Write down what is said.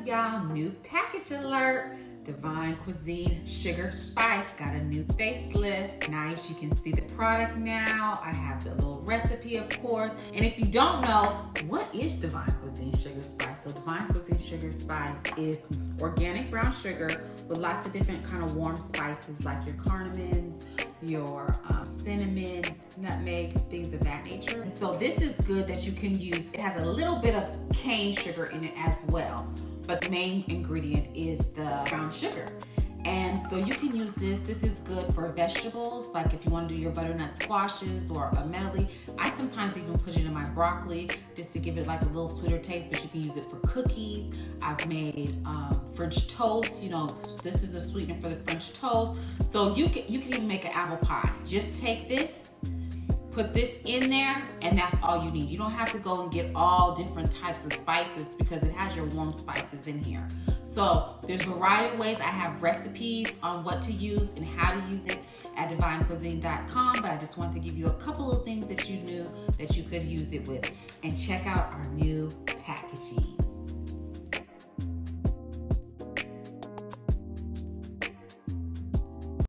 y'all? New package alert. Divine Cuisine Sugar Spice got a new facelift. Nice, you can see the product now. I have the little recipe, of course. And if you don't know, what is Divine Cuisine Sugar Spice? So Divine Cuisine Sugar Spice is organic brown sugar with lots of different kind of warm spices like your cardamoms, your cinnamon, nutmeg, things of that nature. And so this is good that you can use. It has a little bit of cane sugar in it as well, but the main ingredient is the brown sugar. And so you can use this. This is good for vegetables, like if you want to do your butternut squashes or a medley. I sometimes even put it in my broccoli just to give it like a little sweeter taste, but you can use it for cookies. I've made French toast. You know, this is a sweetener for the French toast. So you can even make an apple pie. Just take this, put this in there, and that's all you need. You don't have to go and get all different types of spices because it has your warm spices in here. So there's a variety of ways. I have recipes on what to use and how to use it at divinecuisine.com, but I just want to give you a couple of things that you knew that you could use it with. And check out our new packaging.